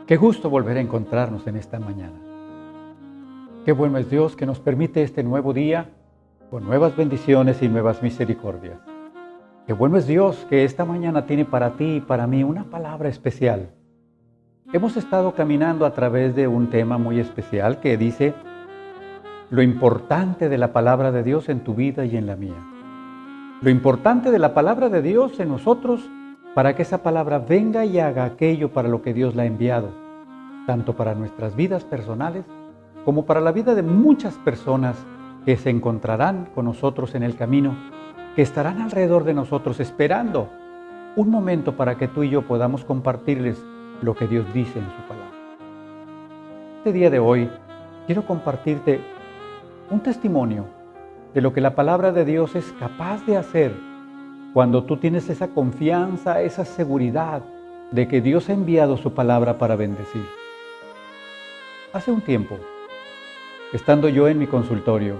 Qué gusto volver a encontrarnos en esta mañana. Qué bueno es Dios que nos permite este nuevo día con nuevas bendiciones y nuevas misericordias. Qué bueno es Dios que esta mañana tiene para ti y para mí una palabra especial. Hemos estado caminando a través de un tema muy especial que dice lo importante de la palabra de Dios en tu vida y en la mía. Lo importante de la palabra de Dios en nosotros para que esa palabra venga y haga aquello para lo que Dios la ha enviado, tanto para nuestras vidas personales como para la vida de muchas personas que se encontrarán con nosotros en el camino, que estarán alrededor de nosotros esperando un momento para que tú y yo podamos compartirles lo que Dios dice en su palabra. Este día de hoy quiero compartirte un testimonio de lo que la palabra de Dios es capaz de hacer cuando tú tienes esa confianza, esa seguridad de que Dios ha enviado su palabra para bendecir. Hace un tiempo, estando yo en mi consultorio,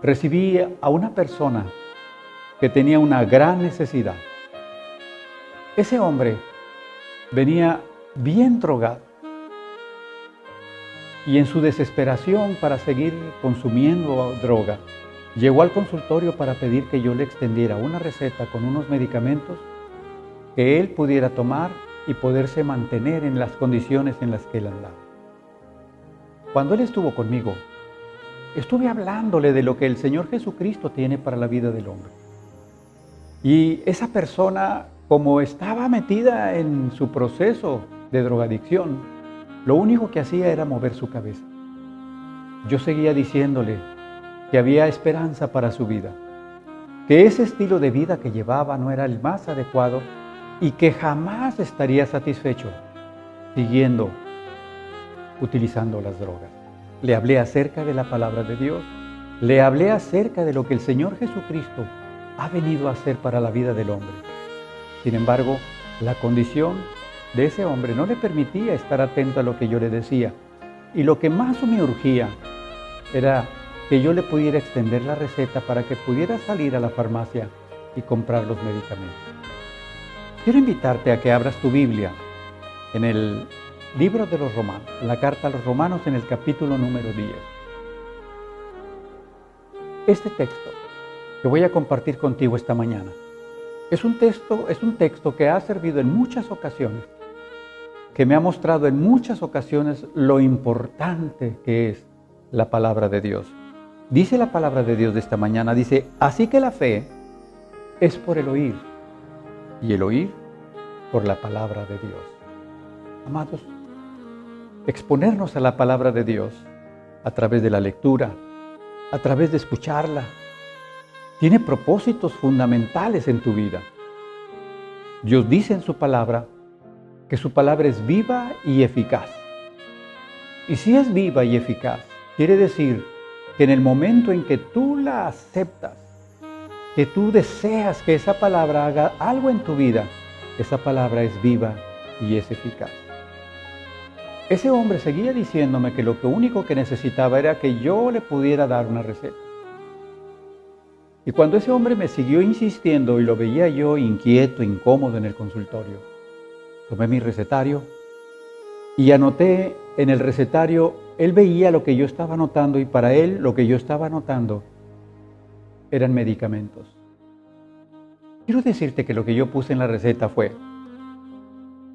recibí a una persona que tenía una gran necesidad. Ese hombre venía bien drogado y en su desesperación para seguir consumiendo droga, llegó al consultorio para pedir que yo le extendiera una receta con unos medicamentos que él pudiera tomar y poderse mantener en las condiciones en las que él andaba. Cuando él estuvo conmigo, estuve hablándole de lo que el Señor Jesucristo tiene para la vida del hombre. Y esa persona, como estaba metida en su proceso de drogadicción, lo único que hacía era mover su cabeza. Yo seguía diciéndole que había esperanza para su vida, que ese estilo de vida que llevaba no era el más adecuado y que jamás estaría satisfecho siguiendo utilizando las drogas. Le hablé acerca de la palabra de Dios, le hablé acerca de lo que el Señor Jesucristo ha venido a hacer para la vida del hombre. Sin embargo, la condición de ese hombre no le permitía estar atento a lo que yo le decía, y lo que más me urgía era que yo le pudiera extender la receta para que pudiera salir a la farmacia y comprar los medicamentos. Quiero invitarte a que abras tu Biblia en el libro de los Romanos, en la carta a los Romanos, en el capítulo número 10. Este texto que voy a compartir contigo esta mañana es un texto que ha servido en muchas ocasiones, que me ha mostrado en muchas ocasiones lo importante que es la palabra de Dios. Dice la palabra de Dios de esta mañana, dice, así que la fe es por el oír, y el oír por la palabra de Dios. Amados, exponernos a la palabra de Dios a través de la lectura, a través de escucharla, tiene propósitos fundamentales en tu vida. Dios dice en su palabra que su palabra es viva y eficaz. Y si es viva y eficaz, quiere decir que en el momento en que tú la aceptas, que tú deseas que esa palabra haga algo en tu vida, esa palabra es viva y es eficaz. Ese hombre seguía diciéndome que lo único que necesitaba era que yo le pudiera dar una receta. Y cuando ese hombre me siguió insistiendo y lo veía yo inquieto, incómodo en el consultorio, tomé mi recetario y anoté en el recetario. Él veía lo que yo estaba anotando y para él lo que yo estaba anotando eran medicamentos. Quiero decirte que lo que yo puse en la receta fue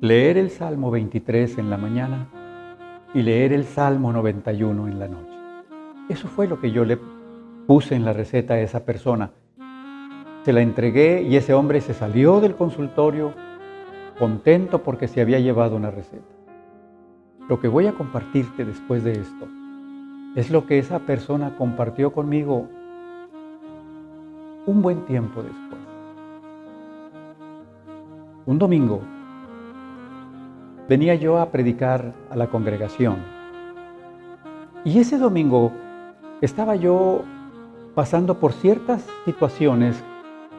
leer el Salmo 23 en la mañana y leer el Salmo 91 en la noche. Eso fue lo que yo le puse en la receta a esa persona. Se la entregué y ese hombre se salió del consultorio contento porque se había llevado una receta. Lo que voy a compartirte después de esto es lo que esa persona compartió conmigo un buen tiempo después. Un domingo venía yo a predicar a la congregación y ese domingo estaba yo pasando por ciertas situaciones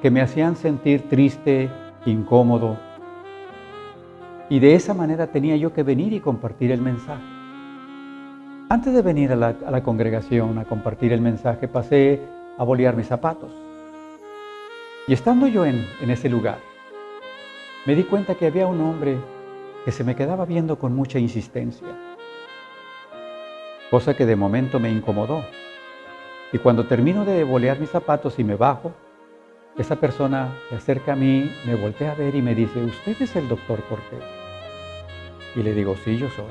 que me hacían sentir triste, incómodo, y de esa manera tenía yo que venir y compartir el mensaje. Antes de venir a la congregación a compartir el mensaje, pasé a bolear mis zapatos. Y estando yo en ese lugar, me di cuenta que había un hombre que se me quedaba viendo con mucha insistencia, cosa que de momento me incomodó. Y cuando termino de bolear mis zapatos y me bajo, esa persona se acerca a mí, me voltea a ver y me dice: ¿usted es el doctor Cortés? Y le digo: sí, yo soy.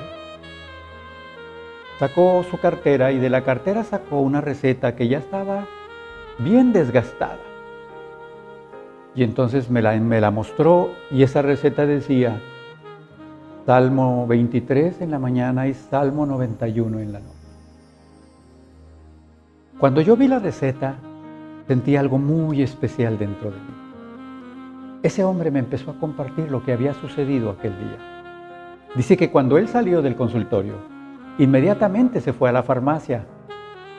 Sacó su cartera y de la cartera sacó una receta que ya estaba bien desgastada. Y entonces me la mostró y esa receta decía Salmo 23 en la mañana y Salmo 91 en la noche. Cuando yo vi la receta, sentí algo muy especial dentro de mí. Ese hombre me empezó a compartir lo que había sucedido aquel día. Dice que cuando él salió del consultorio, inmediatamente se fue a la farmacia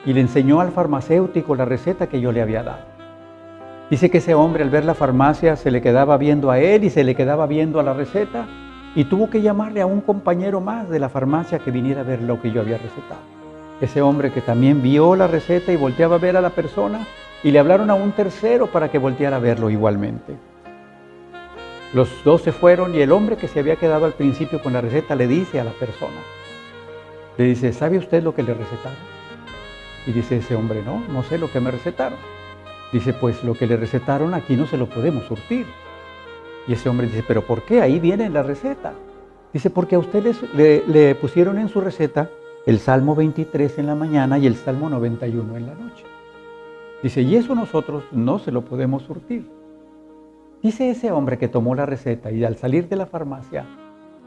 y le enseñó al farmacéutico la receta que yo le había dado. Dice que ese hombre al ver la farmacia se le quedaba viendo a él y se le quedaba viendo a la receta y tuvo que llamarle a un compañero más de la farmacia que viniera a ver lo que yo había recetado. Ese hombre que también vio la receta y volteaba a ver a la persona y le hablaron a un tercero para que volteara a verlo igualmente. Los dos se fueron y el hombre que se había quedado al principio con la receta le dice a la persona, le dice: ¿sabe usted lo que le recetaron? Y dice ese hombre: no sé lo que me recetaron. Dice: pues lo que le recetaron aquí no se lo podemos surtir. Y ese hombre dice: ¿pero por qué? Ahí viene la receta. Dice: porque a usted le pusieron en su receta el Salmo 23 en la mañana y el Salmo 91 en la noche. Dice: y eso nosotros no se lo podemos surtir. Dice ese hombre que tomó la receta y al salir de la farmacia,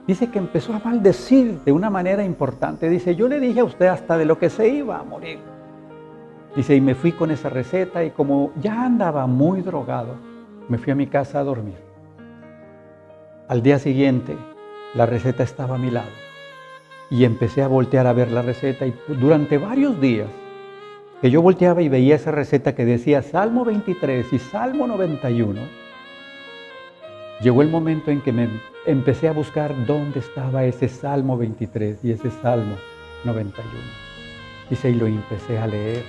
dice que empezó a maldecir de una manera importante. Dice: yo le dije a usted hasta de lo que se iba a morir. Dice: y me fui con esa receta y como ya andaba muy drogado, me fui a mi casa a dormir. Al día siguiente, la receta estaba a mi lado y empecé a voltear a ver la receta y durante varios días que yo volteaba y veía esa receta que decía Salmo 23 y Salmo 91, llegó el momento en que me empecé a buscar dónde estaba ese Salmo 23 y ese Salmo 91. Dice: y lo empecé a leer.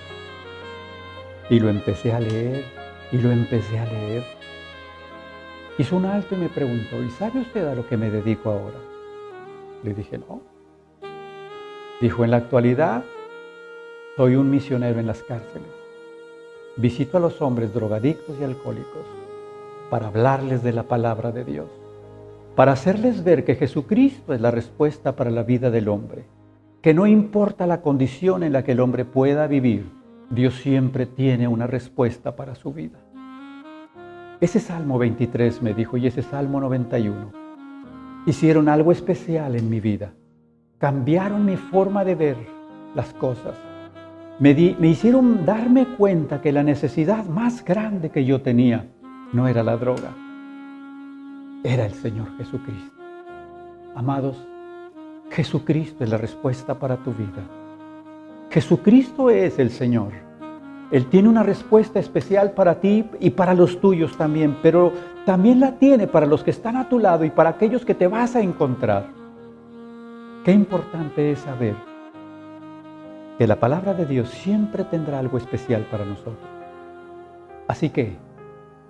Y lo empecé a leer, y lo empecé a leer. Hizo un alto y me preguntó: ¿y sabe usted a lo que me dedico ahora? Le dije: no. Dijo: en la actualidad soy un misionero en las cárceles. Visito a los hombres drogadictos y alcohólicos para hablarles de la palabra de Dios, para hacerles ver que Jesucristo es la respuesta para la vida del hombre, que no importa la condición en la que el hombre pueda vivir, Dios siempre tiene una respuesta para su vida. Ese Salmo 23, me dijo, y ese Salmo 91 hicieron algo especial en mi vida. Cambiaron mi forma de ver las cosas. Me hicieron darme cuenta que la necesidad más grande que yo tenía no era la droga, era el Señor Jesucristo. Amados, Jesucristo es la respuesta para tu vida. Jesucristo es el Señor. Él tiene una respuesta especial para ti y para los tuyos también, pero también la tiene para los que están a tu lado y para aquellos que te vas a encontrar. Qué importante es saber que la palabra de Dios siempre tendrá algo especial para nosotros. Así que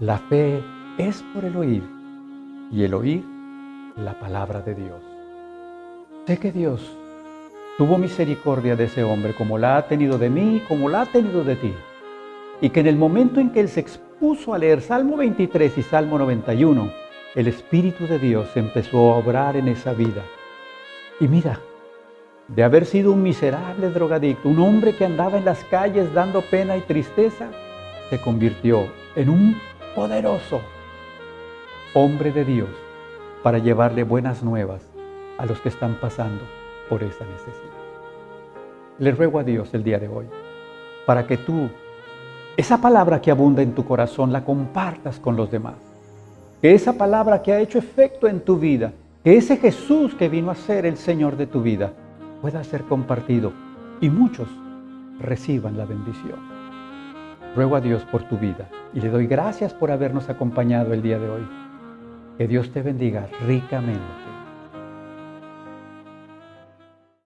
la fe es por el oír y el oír la palabra de Dios. Sé que Dios tuvo misericordia de ese hombre como la ha tenido de mí, como la ha tenido de ti. Y que en el momento en que él se expuso a leer Salmo 23 y Salmo 91, el Espíritu de Dios empezó a obrar en esa vida. Y mira, de haber sido un miserable drogadicto, un hombre que andaba en las calles dando pena y tristeza, se convirtió en un poderoso hombre de Dios para llevarle buenas nuevas a los que están pasando por esa necesidad. Le ruego a Dios el día de hoy para que tú, esa palabra que abunda en tu corazón, la compartas con los demás. Que esa palabra que ha hecho efecto en tu vida, que ese Jesús que vino a ser el Señor de tu vida, pueda ser compartido y muchos reciban la bendición. Ruego a Dios por tu vida y le doy gracias por habernos acompañado el día de hoy. Que Dios te bendiga ricamente.